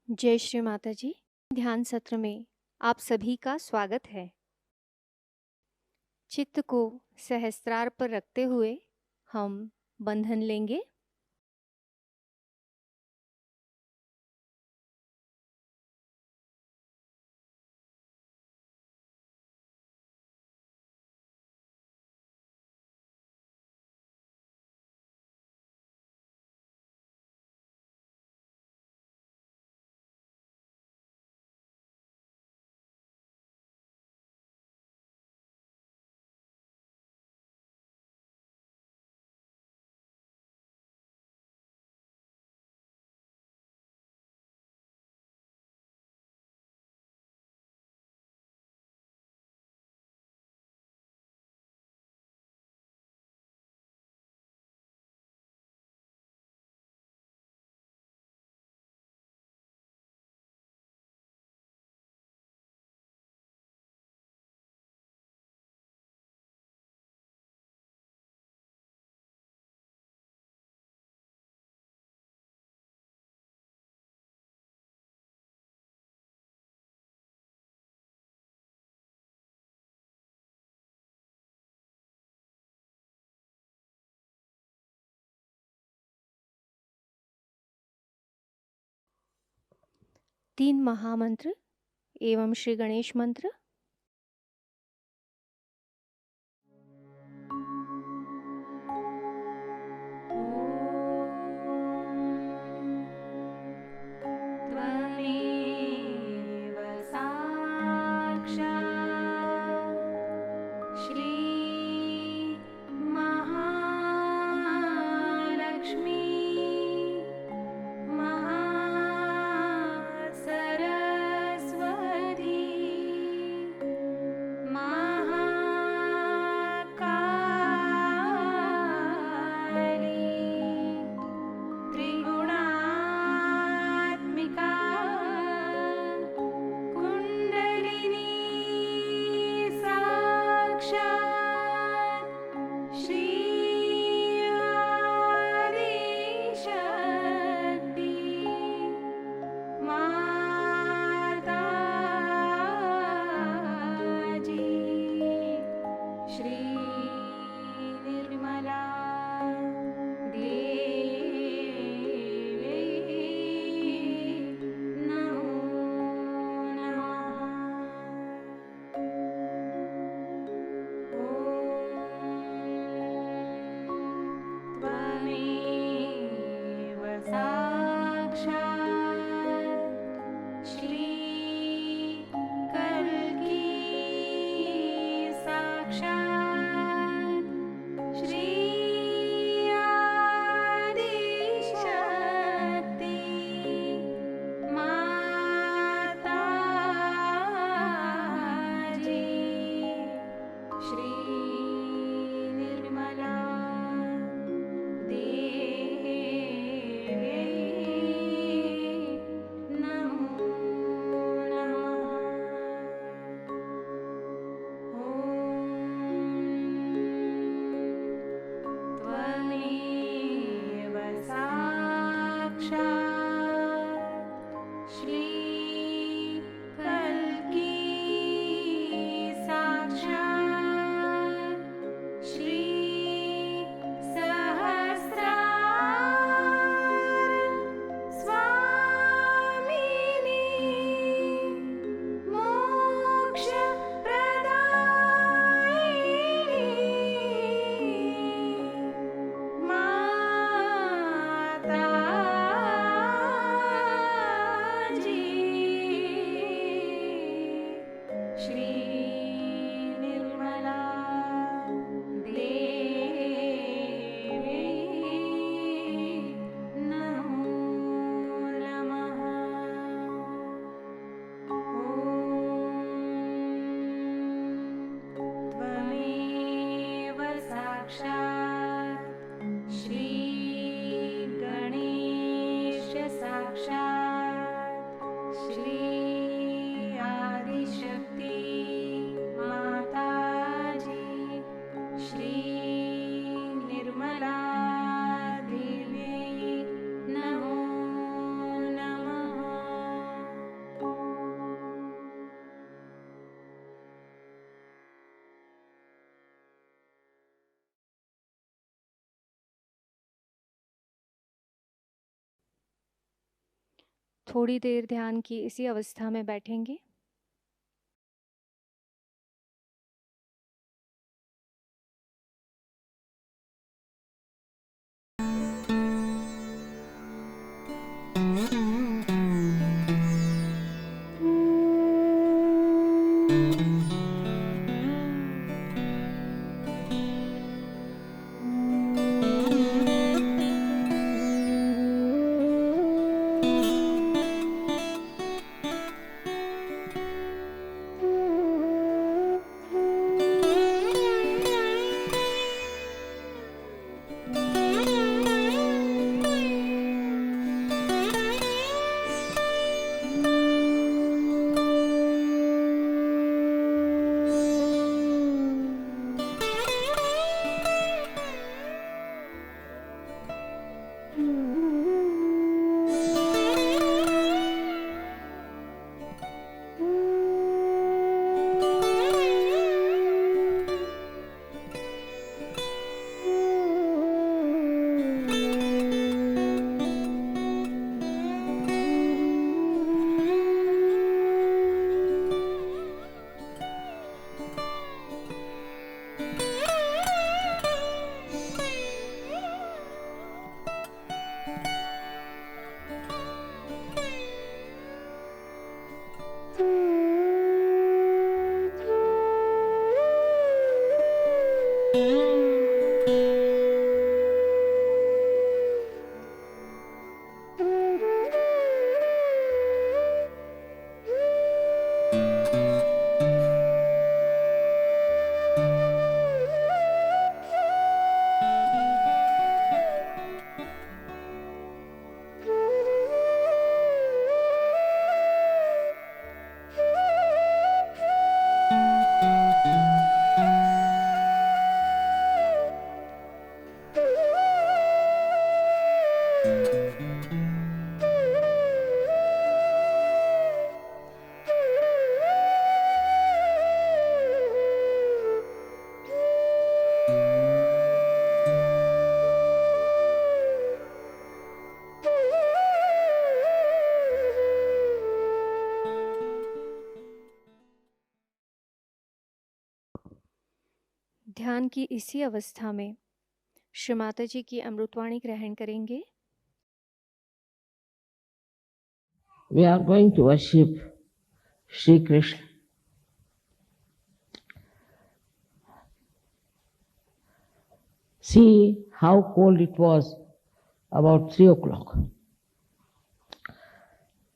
जय श्री माताजी। ध्यान सत्र में आप सभी का स्वागत है। चित्त को सहस्त्रार पर रखते हुए हम बंधन लेंगे। तीन महामंत्र एवं श्री गणेश मंत्र। त्वमेव साक्षात् श्री महालक्ष्मी महासरस्वती थोड़ी देर ध्यान की इसी अवस्था में बैठेंगे। ध्यान की इसी अवस्था में श्री माताजी की अमृतवाणी ग्रहण करेंगे। We are going to worship Shri Krishna. See how cold it was about 3 o'clock.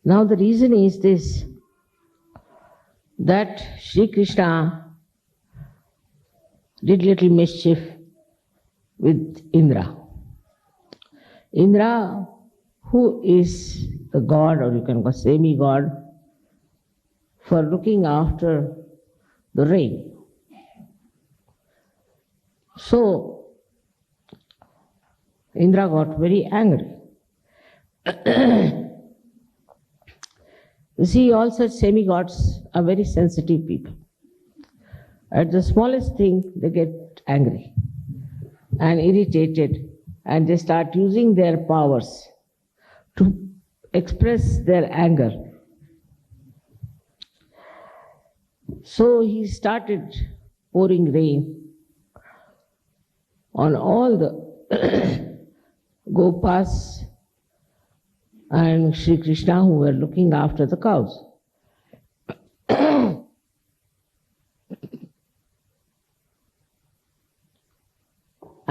Now the reason is this, that Shri Krishna did little mischief with Indra. Indra, who is the god, or you can call semi-god, for looking after the rain. So Indra got very angry. You see, all such semi-gods are very sensitive people. At the smallest thing, they get angry and irritated, and they start using their powers to express their anger. So he started pouring rain on all the Gopas and Shri Krishna who were looking after the cows.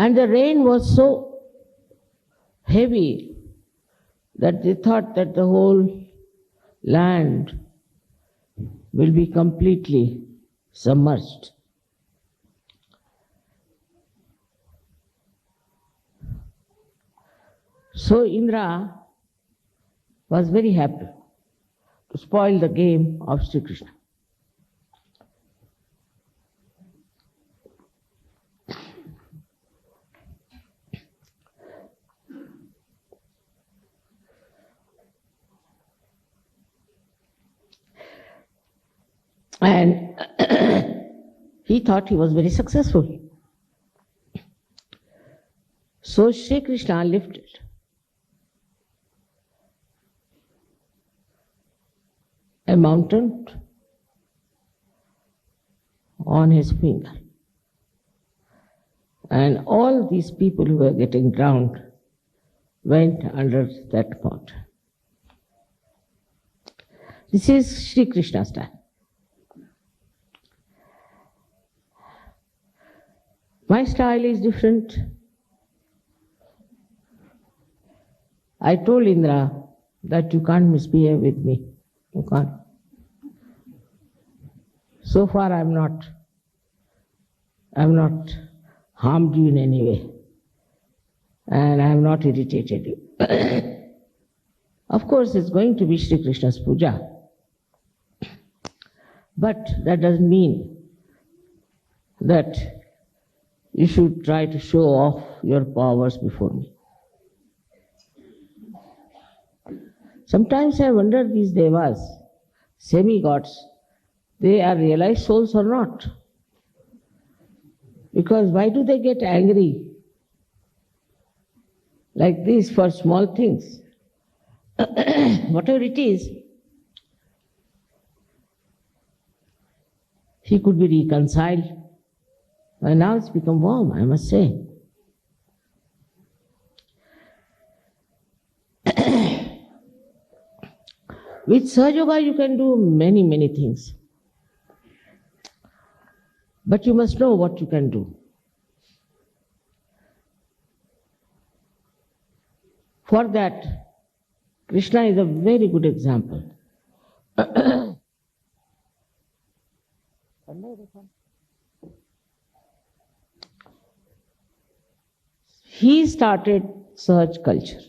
And the rain was so heavy that they thought that the whole land will be completely submerged. So Indra was very happy to spoil the game of Shri Krishna. And he thought he was very successful. So Shri Krishna lifted a mountain on his finger. And all these people who were getting drowned went under that pot. This is Shri Krishna style. My style is different. I told Indra that you can't misbehave with me. You can't. So far I'm not harmed you in any way. And I have not irritated you. Of course, it's going to be Shri Krishna's puja. But that doesn't mean that you should try to show off your powers before me. Sometimes I wonder these devas, semi-gods, they are realized souls or not? Because why do they get angry like this for small things? Whatever it is, he could be reconciled. And now it's become warm, I must say. With Sahajayoga you can do many, many things. But you must know what you can do. For that, Krishna is a very good example. He started such culture.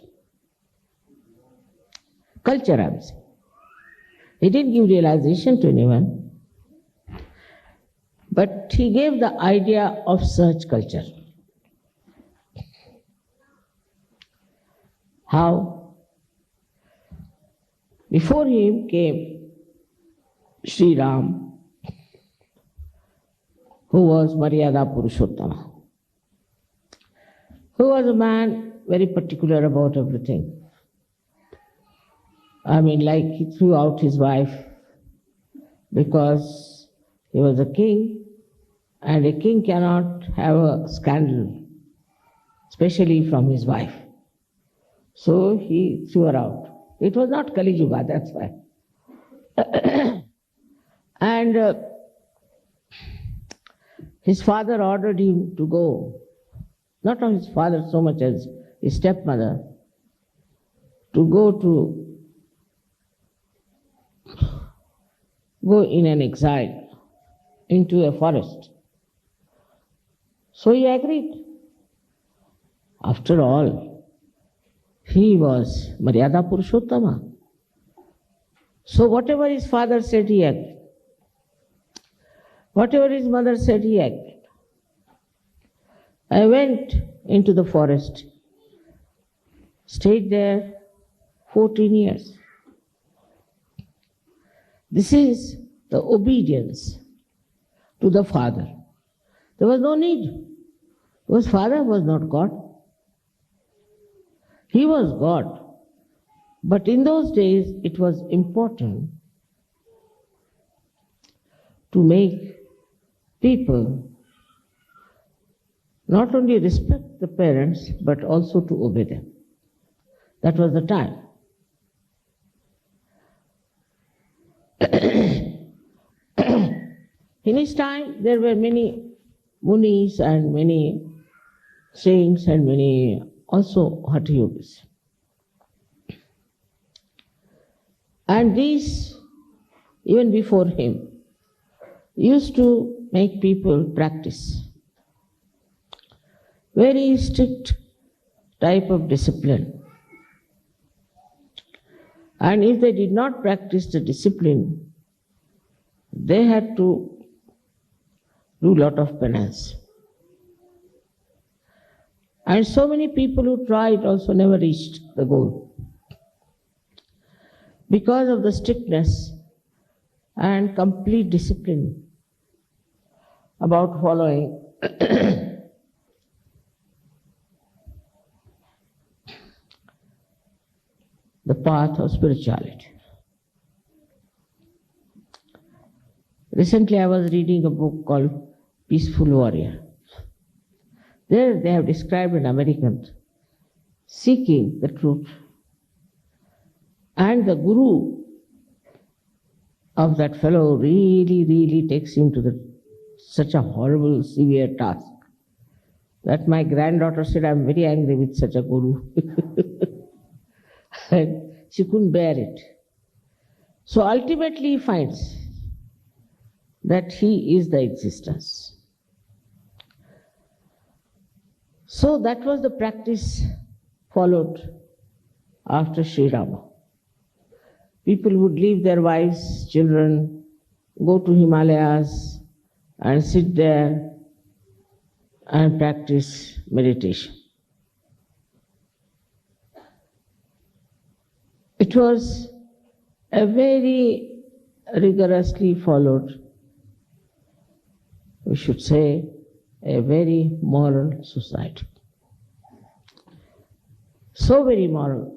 Culture, I would say. He didn't give realization to anyone, but he gave the idea of such culture. How? Before him came Shri Ram, who was Maryada Purushottama, who was a man very particular about everything. I mean, like he threw out his wife because he was a king, and a king cannot have a scandal, especially from his wife. So he threw her out. It was not Kali Yuga, that's why. And his father ordered him to go, not his father so much as his stepmother, to go in an exile into a forest. So he agreed. After all, he was Maryada Purushottama. So whatever his father said, he agreed. Whatever his mother said, he agreed. I went into the forest, stayed there 14 years. This is the obedience to the father. There was no need, because father was not God. He was God. But in those days, it was important to make people not only respect the parents, but also to obey them. That was the time. In his time, there were many munis and many saints and many also Hatha Yogis. And these, even before him, used to make people practice very strict type of discipline. And if they did not practice the discipline, they had to do a lot of penance. And so many people who tried also never reached the goal, because of the strictness and complete discipline about following the path of spirituality. Recently I was reading a book called Peaceful Warrior. There they have described an American seeking the truth. And the guru of that fellow really takes him to such a horrible, severe task that my granddaughter said, I'm very angry with such a guru. And she couldn't bear it. So ultimately he finds that he is the existence. So that was the practice followed after Sri Rama. People would leave their wives, children, go to Himalayas and sit there and practice meditation. It was a very rigorously followed, we should say, a very moral society. So very moral.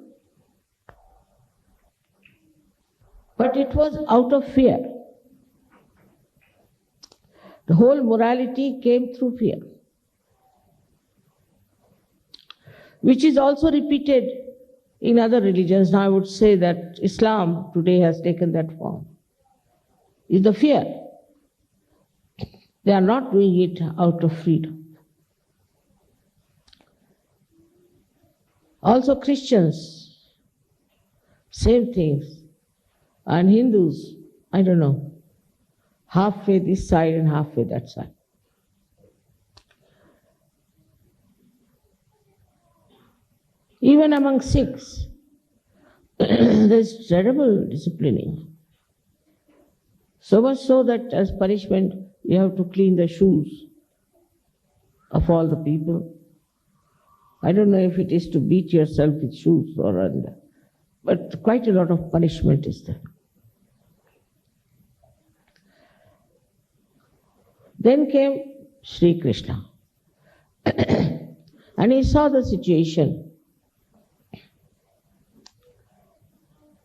But it was out of fear. The whole morality came through fear, which is also repeated in other religions. Now I would say that Islam today has taken that form. Is the fear. They are not doing it out of freedom. Also Christians, same things. And Hindus, I don't know, half way this side and half way that side. Even among Sikhs, there's terrible disciplining. So much so that as punishment, you have to clean the shoes of all the people. I don't know if it is to beat yourself with shoes or other, but quite a lot of punishment is there. Then came Shri Krishna. And he saw the situation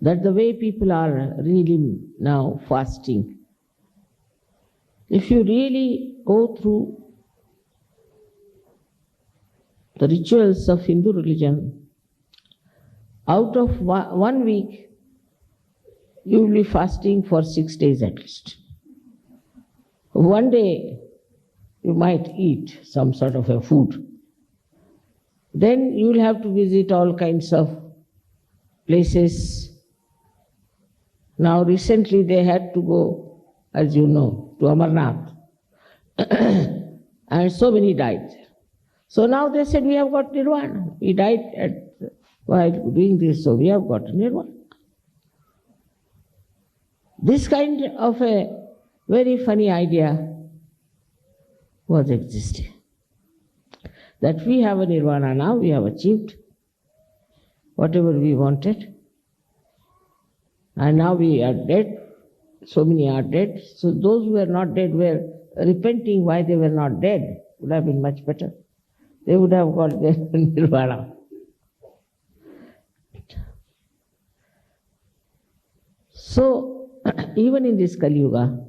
that the way people are really now fasting, if you really go through the rituals of Hindu religion, out of 1 week, you will be fasting for 6 days at least. One day, you might eat some sort of a food. Then you will have to visit all kinds of places. Now recently they had to go, as you know, to Amarnath. And so many died. So now they said, we have got nirvana. We died while doing this, so we have got nirvana. This kind of a very funny idea was existing. That we have a nirvana now, we have achieved whatever we wanted. And now we are dead, so many are dead. So those who were not dead were repenting why they were not dead. Would have been much better. They would have got their nirvana. So, even in this Kali Yuga,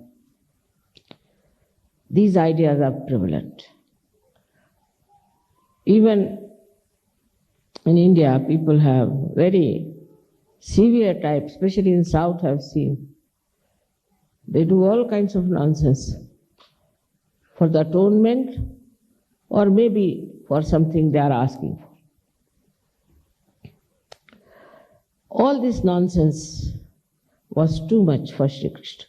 these ideas are prevalent. Even in India, people have very severe types, especially in South I've seen. They do all kinds of nonsense for the atonement or maybe for something they are asking for. All this nonsense was too much for Shri Krishna.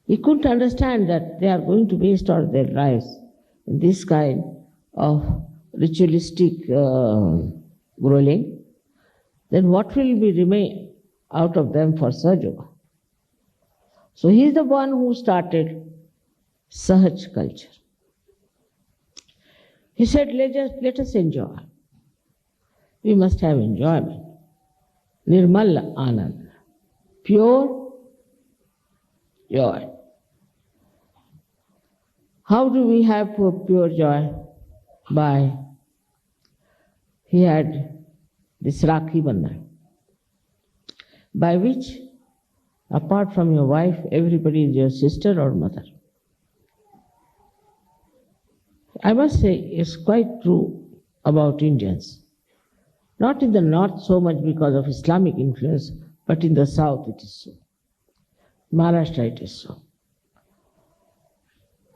He couldn't understand that they are going to waste all their lives in this kind of ritualistic grueling. Then what will be remain out of them for Sahajayoga? So he is the one who started Sahaj culture. He said, let us enjoy. We must have enjoyment. Nirmal Anand, pure joy. How do we have pure joy? He had this Rakhi Bandhan, by which Apart from your wife, everybody is your sister or mother. I must say, it's quite true about Indians. Not in the north so much because of Islamic influence, but in the south it is so. Maharashtra it is so.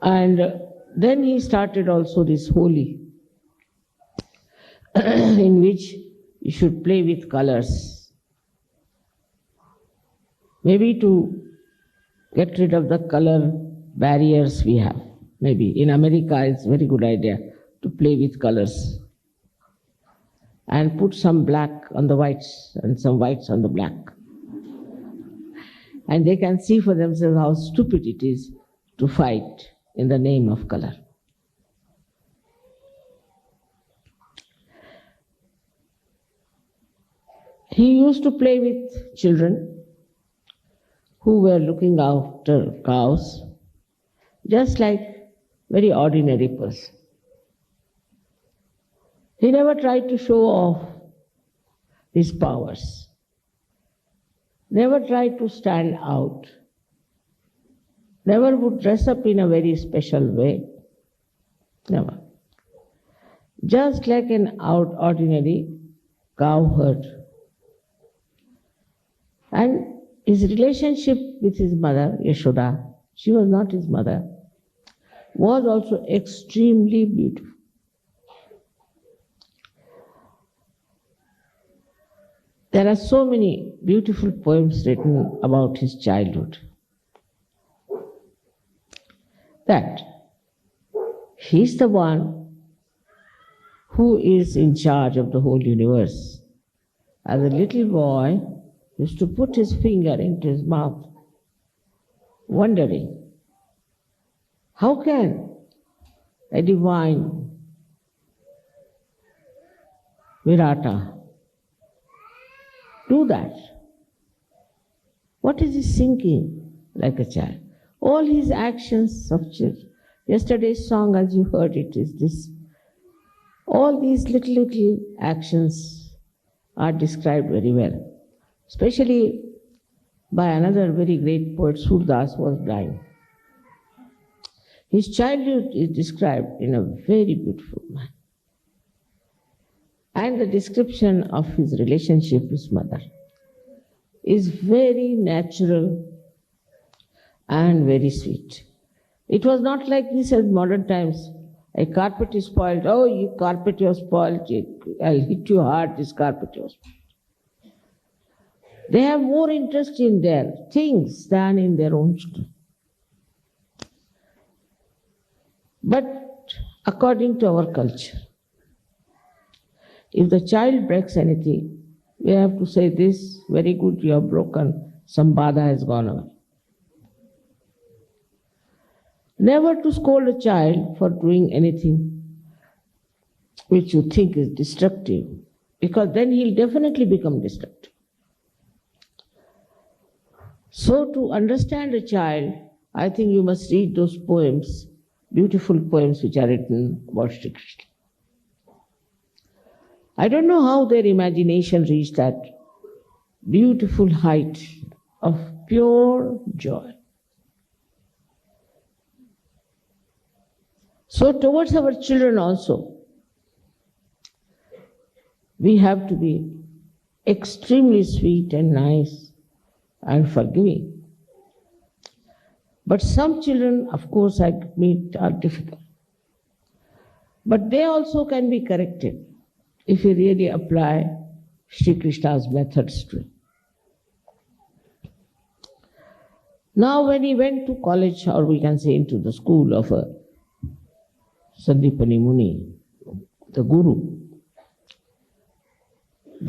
And then he started also this Holi, in which you should play with colors. Maybe to get rid of the color barriers we have. Maybe in America it's a very good idea to play with colors and put some black on the whites and some whites on the black. And they can see for themselves how stupid it is to fight in the name of color. He used to play with children who were looking after cows, just like very ordinary person. He never tried to show off his powers, never tried to stand out, never would dress up in a very special way, never. Just like an ordinary cowherd. And his relationship with his mother, Yashoda, she was not his mother, was also extremely beautiful. There are so many beautiful poems written about his childhood that he's the one who is in charge of the whole universe. As a little boy, he used to put his finger into his mouth, wondering, how can a divine Virata do that? What is he thinking like a child? All his actions of children. Yesterday's song, as you heard it, is this. All these little actions are described very well. Especially by another very great poet, Surdas, who was blind. His childhood is described in a very beautiful manner. And the description of his relationship with his mother is very natural and very sweet. It was not like this as modern times. A carpet is spoiled. Oh, you carpet, you're spoiled. I'll hit you hard, this carpet, you're spoiled. They have more interest in their things than in their own children. But according to our culture, if the child breaks anything, we have to say this, very good, you have broken, some bada has gone away. Never to scold a child for doing anything which you think is destructive, because then he'll definitely become destructive. So to understand a child, I think you must read those poems, beautiful poems which are written about Shri Krishna. I don't know how their imagination reached that beautiful height of pure joy. So towards our children also, we have to be extremely sweet and nice and forgiving. But some children, of course, I meet are difficult. But they also can be corrected if we really apply Shri Krishna's methods to it. Now when he went to college, or we can say into the school of a Sandipani Muni, the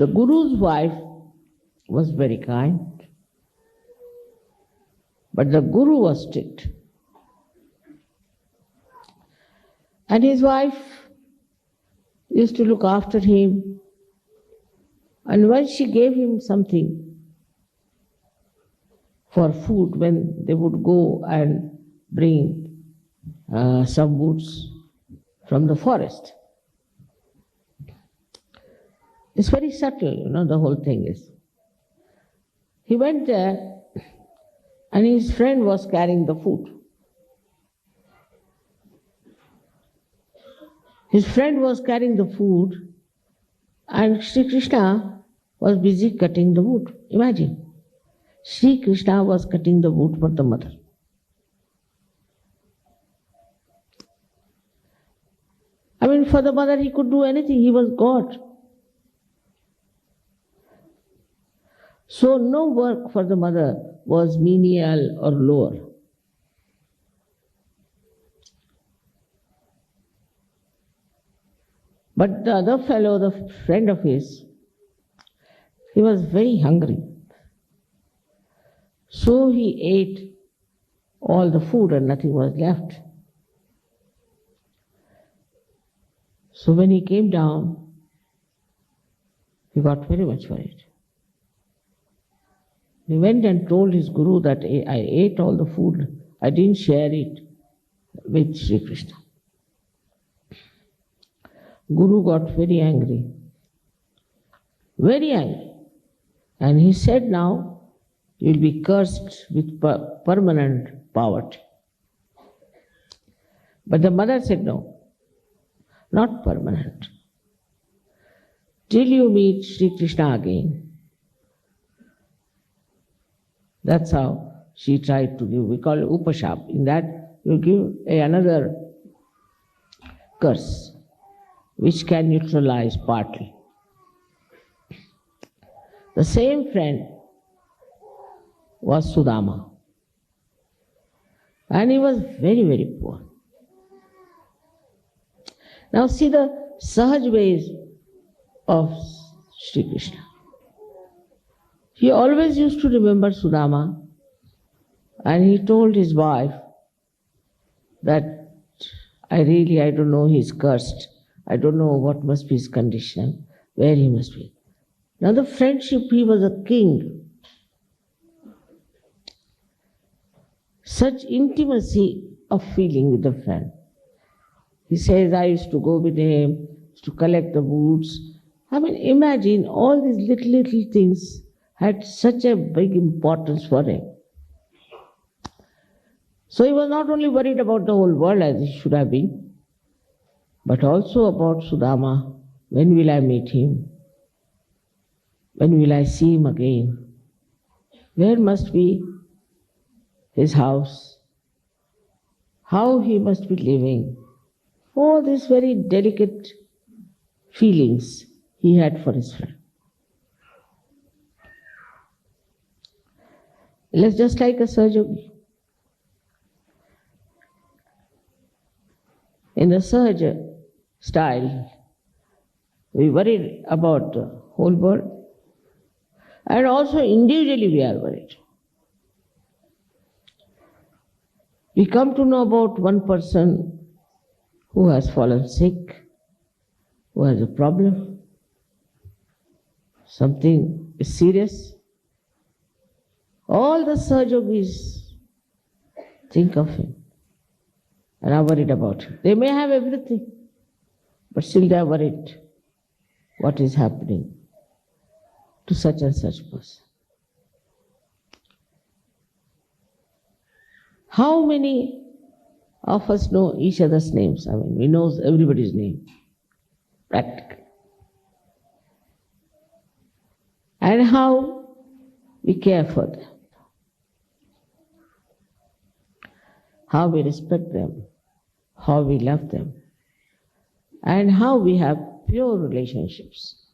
Guru's wife was very kind, but the Guru was strict. And his wife used to look after him, and once she gave him something for food, when they would go and bring some woods from the forest. It's very subtle, the whole thing is. He went there and his friend was carrying the food. His friend was carrying the food, and Sri Krishna was busy cutting the wood. Imagine, Sri Krishna was cutting the wood for the mother. I mean, for the mother he could do anything, he was God. So no work for the mother was menial or lower. But the other fellow, the friend of his, he was very hungry. So he ate all the food and nothing was left. So when he came down, he got very much worried. He went and told his guru that I ate all the food, I didn't share it with Sri Krishna. Guru got very angry, very angry. And he said, now you will be cursed with permanent poverty. But the mother said, no, not permanent. Till you meet Sri Krishna again. That's how she tried to give. We call it upashap. In that you give another curse which can neutralize partly. The same friend was Sudama. And he was very, very poor. Now see the Sahaj ways of Sri Krishna. He always used to remember Sudama, and he told his wife that I don't know, he's cursed. I don't know what must be his condition, where he must be. Now the friendship, he was a king. Such intimacy of feeling with the friend. He says, I used to go with him to collect the woods. I mean, imagine all these little things had such a big importance for him. So he was not only worried about the whole world as he should have been, but also about Sudama. When will I meet him? When will I see him again? Where must be his house? How he must be living? All these very delicate feelings he had for his friend. Let's just like a Sahajayogi. In the Sahaja style, we worry about the whole world, and also individually we are worried. We come to know about one person who has fallen sick, who has a problem, something is serious. All the Sahajogis think of him and are worried about him. They may have everything, but still they are worried what is happening to such and such person. How many of us know each other's names? I mean, we know everybody's name, practically. And how we care for them, how we respect them, how we love them, and how we have pure relationships.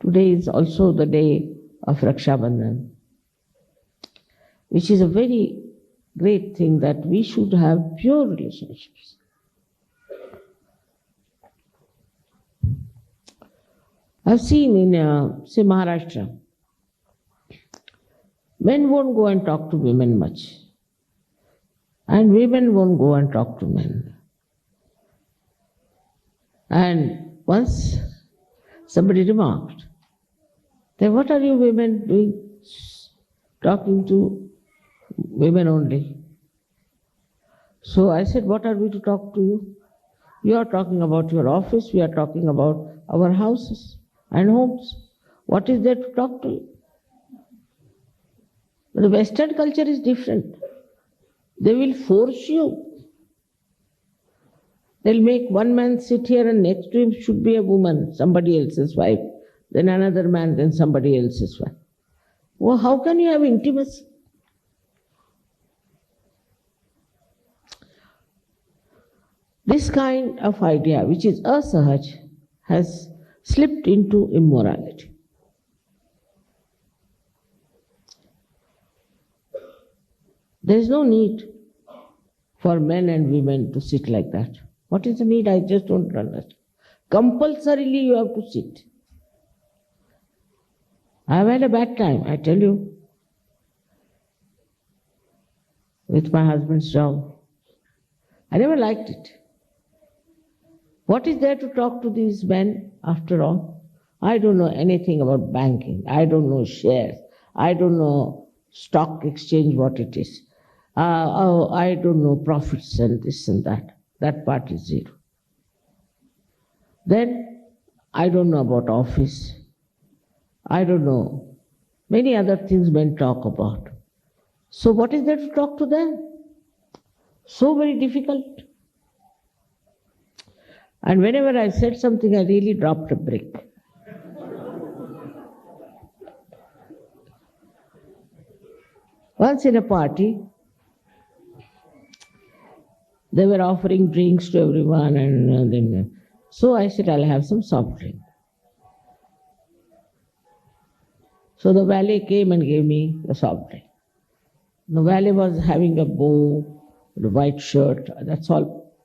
Today is also the day of Raksha Bandhan, which is a very great thing that we should have pure relationships. I've seen in, say, Maharashtra, men won't go and talk to women much, and women won't go and talk to men. And once somebody remarked, then what are you women doing, talking to women only? So I said, what are we to talk to you? You are talking about your office, we are talking about our houses and homes. What is there to talk to you? But the Western culture is different. They will force you. They'll make one man sit here and next to him should be a woman, somebody else's wife, then another man, then somebody else's wife. Well, how can you have intimacy? This kind of idea, which is asahaj, has slipped into immorality. There is no need for men and women to sit like that. What is the need? I just don't understand. Compulsorily you have to sit. I have had a bad time, I tell you, with my husband's job. I never liked it. What is there to talk to these men after all? I don't know anything about banking. I don't know shares. I don't know stock exchange, what it is. I don't know profits and this and that. That part is zero. Then I don't know about office. I don't know many other things men talk about. So what is there to talk to them? So very difficult. And whenever I said something, I really dropped a brick. Once in a party, they were offering drinks to everyone, and then so I said, I'll have some soft drink. So the valet came and gave me the soft drink. The valet was having a bow, a white shirt, that's all.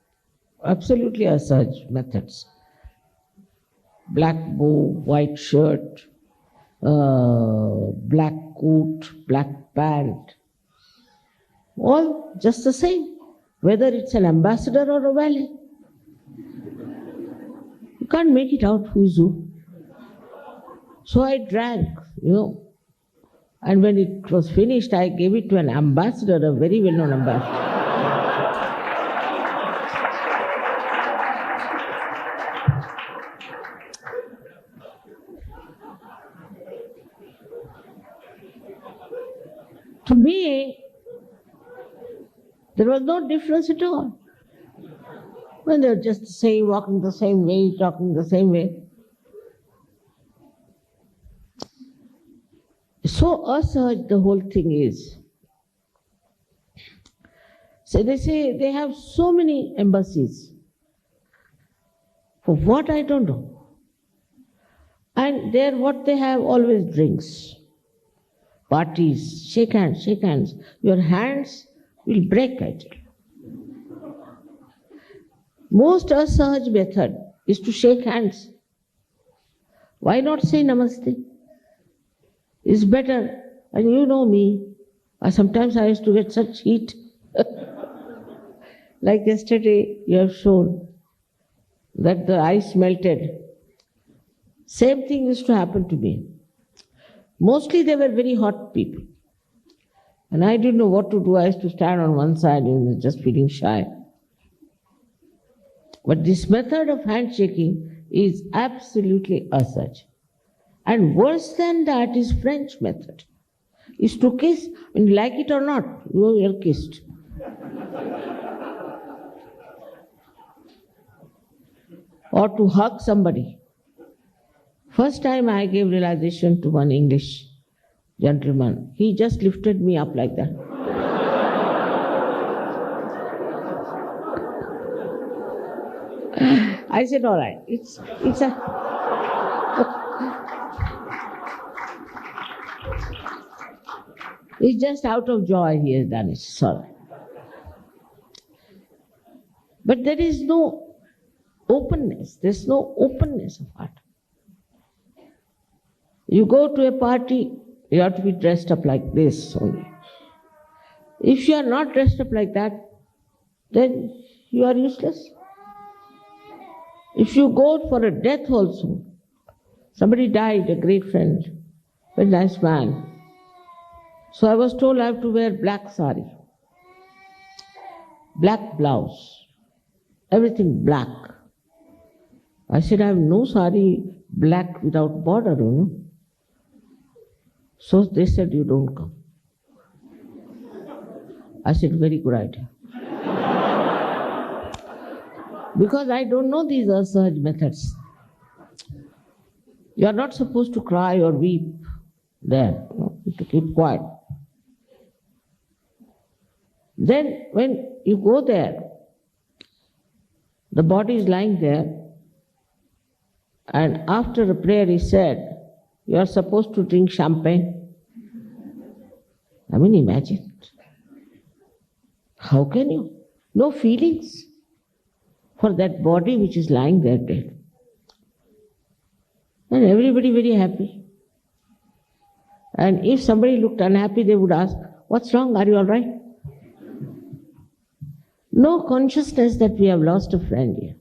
Absolutely asahaj methods. Black bow, white shirt, black coat, black pant. All just the same, whether it's an ambassador or a valet. You can't make it out who's who. So I drank, and when it was finished, I gave it to an ambassador, a very well-known ambassador. To me, there was no difference at all. When they were just the same, walking the same way, talking the same way. So asahaj the whole thing is. So they say they have so many embassies. For what, I don't know. And there what they have, always drinks. Parties, shake hands, shake hands. Your hands will break, I tell you. Most asahaj method is to shake hands. Why not say namaste? It's better. And you know me, sometimes I used to get such heat. Like yesterday, you have shown that the ice melted. Same thing used to happen to me. Mostly they were very hot people. And I didn't know what to do. I used to stand on one side and just feeling shy. But this method of handshaking is absolutely asahaj. And worse than that is French method. Is to kiss, and like it or not, you are kissed. Or to hug somebody. First time I gave realization to one English gentleman, he just lifted me up like that. I said, all right, it's just out of joy he has done it, it's all right. But there is no openness, there's no openness of heart. You go to a party, you have to be dressed up like this only. If you are not dressed up like that, then you are useless. If you go for a death also, somebody died, a great friend, very nice man. So I was told I have to wear black sari, black blouse, everything black. I said, I have no sari black without border, So they said, you don't come. I said, very good idea. Because I don't know these Asahaj methods. You are not supposed to cry or weep there. You have to keep quiet. Then when you go there, the body is lying there, and after a prayer is said, you are supposed to drink champagne. I mean, imagine. How can you? No feelings for that body which is lying there dead. And everybody very happy. And if somebody looked unhappy, they would ask, what's wrong? Are you all right? No consciousness that we have lost a friend here.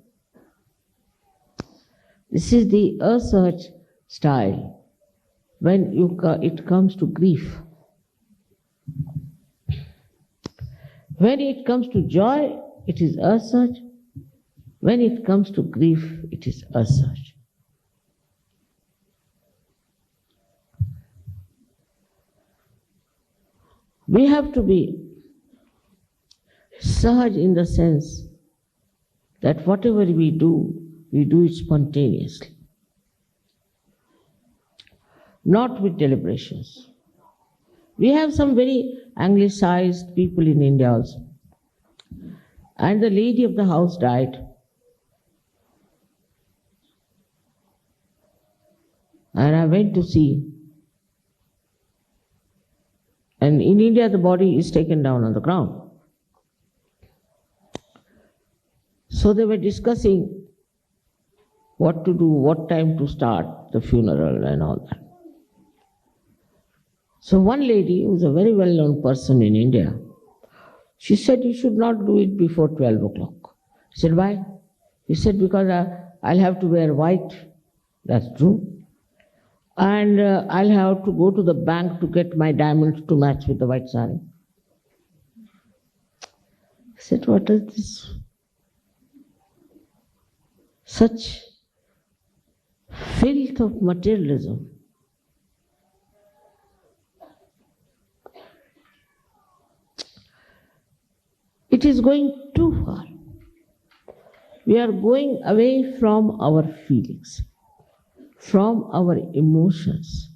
This is the Asahaj style when it comes to grief. When it comes to joy, it is Asahaj. When it comes to grief, it is Asahaj. We have to be Sahaj in the sense that whatever we do it spontaneously, not with deliberations. We have some very anglicized people in India also. And the lady of the house died. And I went to see. And in India, the body is taken down on the ground. So they were discussing what to do, what time to start the funeral and all that. So one lady, who is a very well-known person in India, she said, you should not do it before 12 o'clock. I said, why? He said, because I'll have to wear white. That's true. And I'll have to go to the bank to get my diamonds to match with the white sari. I said, what is this? Such filth of materialism. It is going too far. We are going away from our feelings, from our emotions,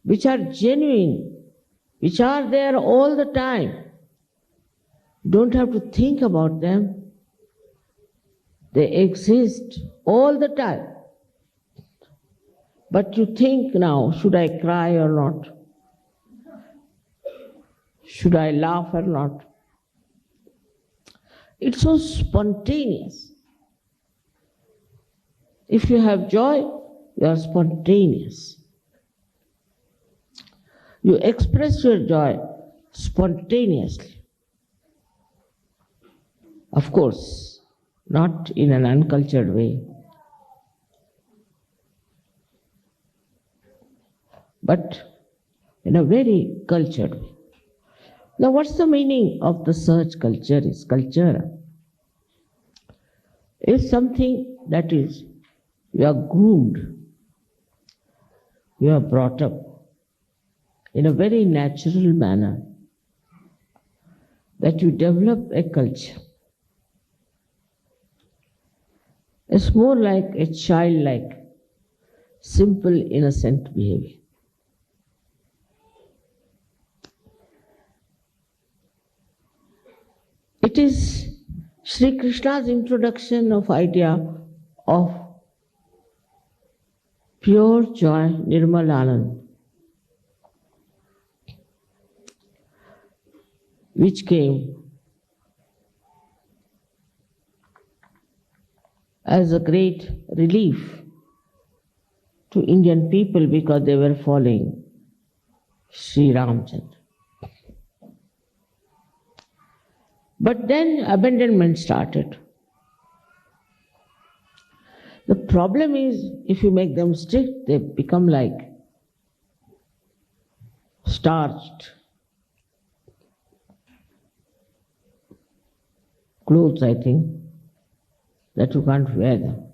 which are genuine, which are there all the time. You don't have to think about them. They exist all the time. But you think now, should I cry or not? Should I laugh or not? It's so spontaneous. If you have joy, you are spontaneous. You express your joy spontaneously. Of course, not in an uncultured way, but in a very cultured way. Now, what's the meaning of the search culture? Is culture is something that is, you are groomed, you are brought up in a very natural manner, that you develop a culture. It's more like a childlike, simple, innocent behavior. It is Shri Krishna's introduction of idea of pure joy, Nirmal Anand, which came as a great relief to Indian people because they were following Sri Ramchandra. But then abandonment started. The problem is, if you make them strict, they become like starched clothes, I think, that you can't wear them.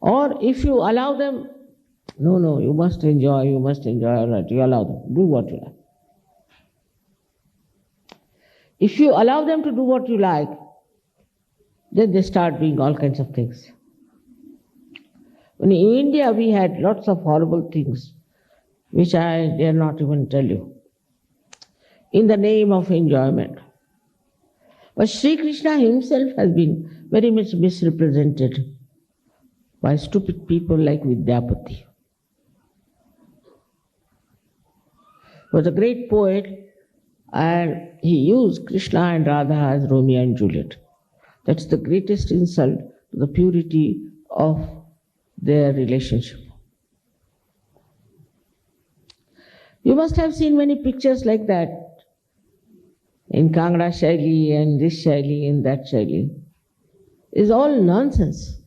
Or if you allow them No, no, you must enjoy, all right, you allow them, do what you like. If you allow them to do what you like, then they start doing all kinds of things. In India, we had lots of horrible things, which I dare not even tell you, in the name of enjoyment. But Sri Krishna himself has been very much misrepresented by stupid people like Vidyapati. He was a great poet, and he used Krishna and Radha as Romeo and Juliet. That's the greatest insult to the purity of their relationship. You must have seen many pictures like that in Kangra Shaili and this Shaili and that Shaili. It's all nonsense.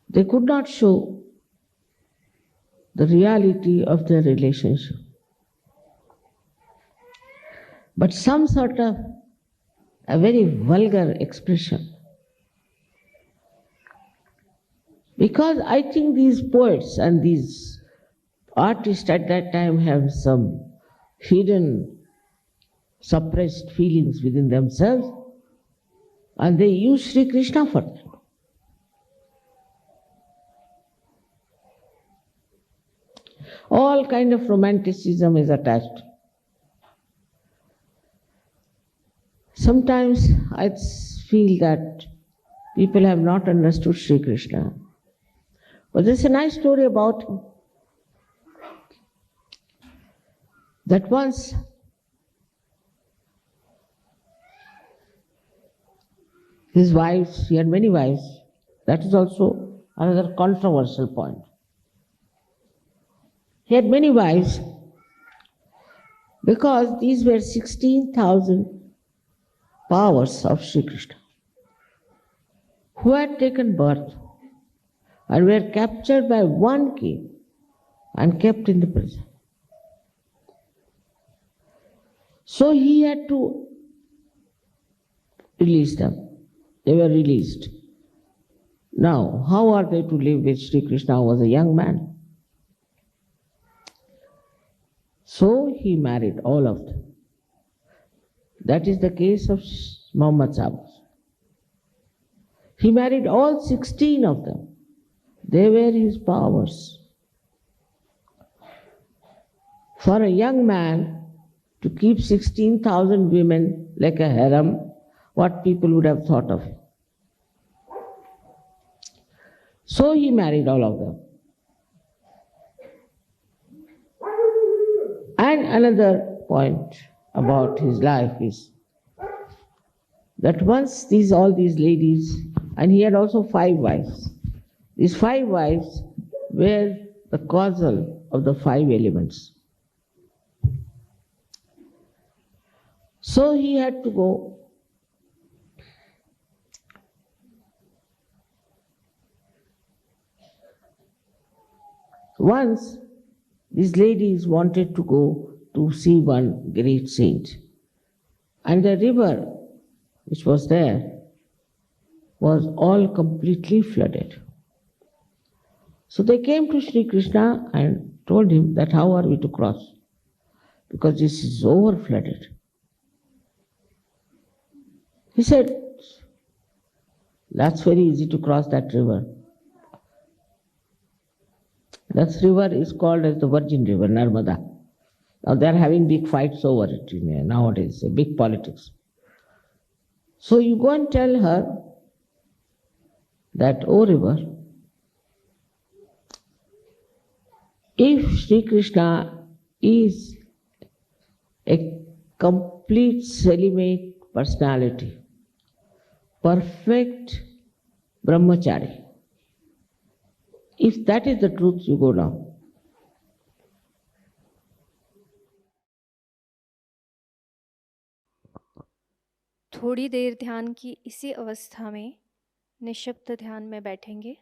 They could not show the reality of their relationship, but some sort of a very vulgar expression. Because I think these poets and these artists at that time have some hidden, suppressed feelings within themselves, and they use Sri Krishna for that. All kind of romanticism is attached. Sometimes I feel that people have not understood Sri Krishna. But there's a nice story about him. That once his wives, he had many wives, that is also another controversial point. He had many wives because these were 16,000 powers of Sri Krishna who had taken birth and were captured by one king and kept in the prison. So he had to release them. They were released. Now, how are they to live with Sri Krishna, who was a young man? So he married all of them. That is the case of Muhammad Sahib. He married all 16 of them. They were his powers. For a young man to keep 16,000 women like a harem, what people would have thought of him. So he married all of them. And another point about his life is that once all these ladies, and he had also 5 wives, these 5 wives were the causal of the 5 elements. So he had to go. Once these ladies wanted to go to see one great saint, and the river which was there was all completely flooded. So they came to Sri Krishna and told him that how are we to cross, because this is over flooded. He said, that's very easy to cross that river. That river is called as the Virgin River, Narmada. Now they are having big fights over it nowadays, big politics. So you go and tell her that, oh river, if Sri Krishna is a complete celibate personality, perfect brahmachari, if that is the truth, you go now. थोड़ी देर ध्यान की इसी अवस्था में निःशब्द ध्यान में बैठेंगे।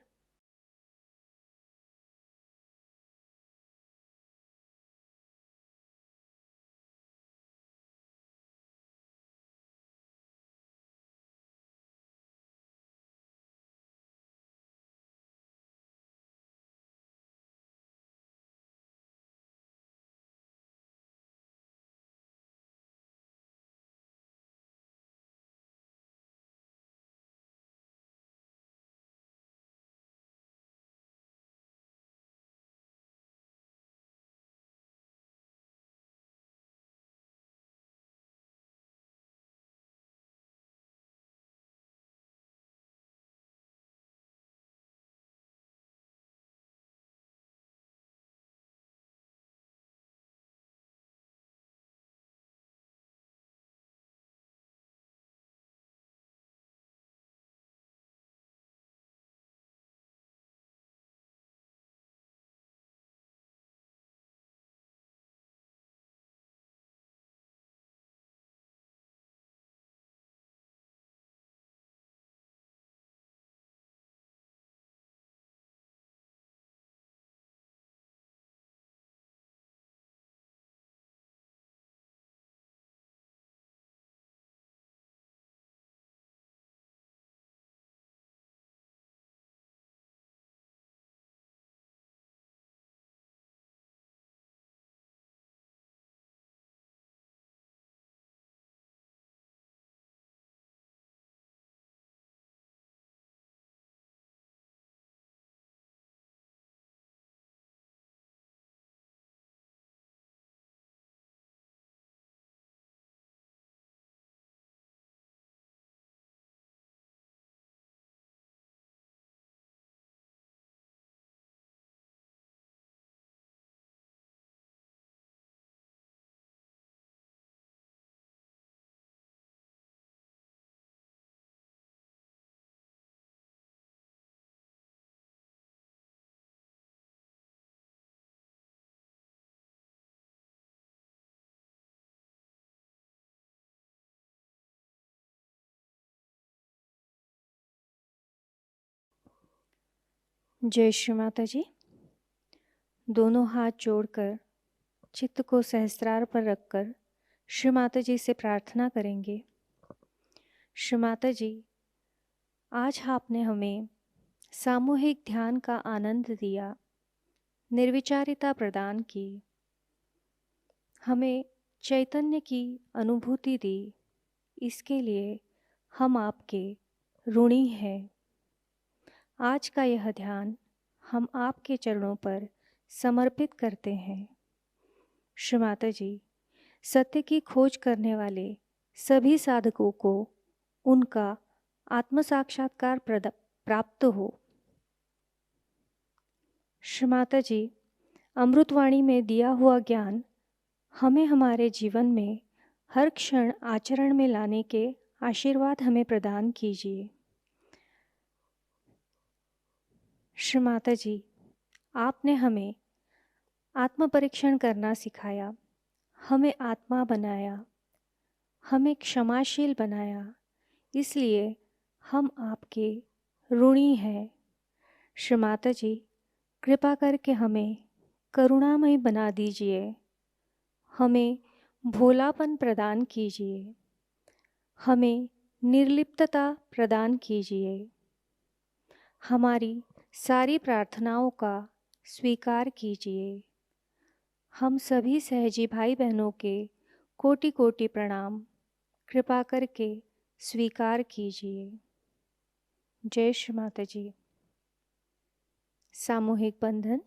जय श्री माता जी। दोनों हाथ जोड़कर चित्त को सहस्त्रार पर रखकर श्री माता जी से प्रार्थना करेंगे। श्री माता जी, आज आपने हमें सामूहिक ध्यान का आनंद दिया, निर्विचारिता प्रदान की, हमें चैतन्य की अनुभूति दी। इसके लिए हम आपके ऋणी हैं। आज का यह ध्यान हम आपके चरणों पर समर्पित करते हैं। श्री माता जी, सत्य की खोज करने वाले सभी साधकों को उनका आत्म साक्षात्कार प्राप्त हो। श्री माता जी, अमृतवाणी में दिया हुआ ज्ञान हमें हमारे जीवन में हर क्षण आचरण में लाने के आशीर्वाद हमें प्रदान कीजिए। श्री माता जी, आपने हमें आत्म परीक्षण करना सिखाया, हमें आत्मा बनाया, हमें क्षमाशील बनाया। इसलिए हम आपके ऋणी हैं। श्री माता जी, कृपा करके हमें करुणामय बना दीजिए, हमें भोलापन प्रदान कीजिए, हमें निर्लिप्तता प्रदान कीजिए। हमारी सारी प्रार्थनाओं का स्वीकार कीजिए। हम सभी सहजी भाई बहनों के कोटि कोटि प्रणाम कृपा करके स्वीकार कीजिए। जय श्री माता जी। सामूहिक बंधन।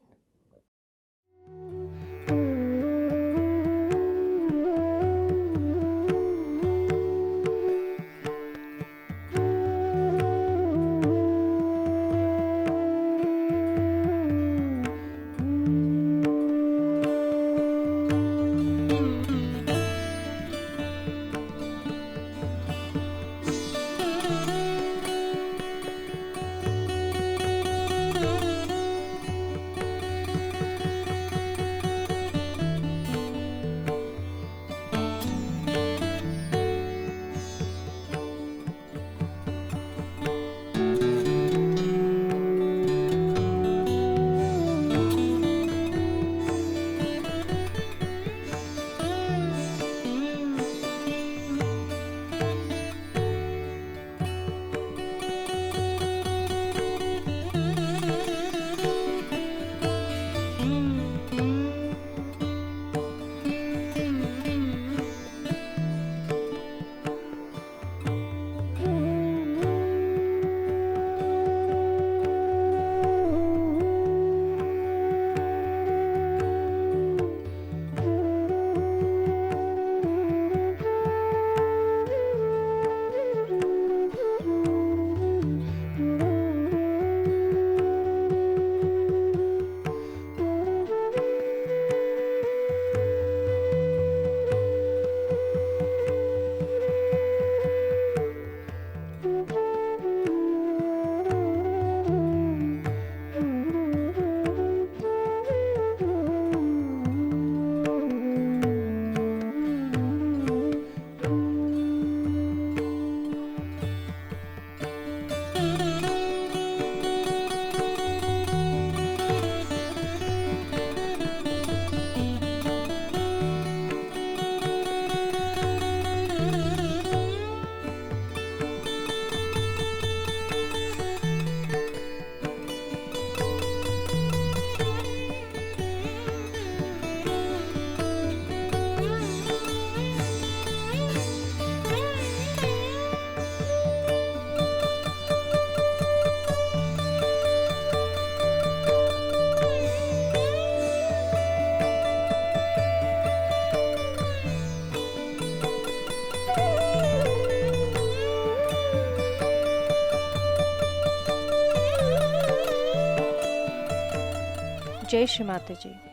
जय श्री माता जी।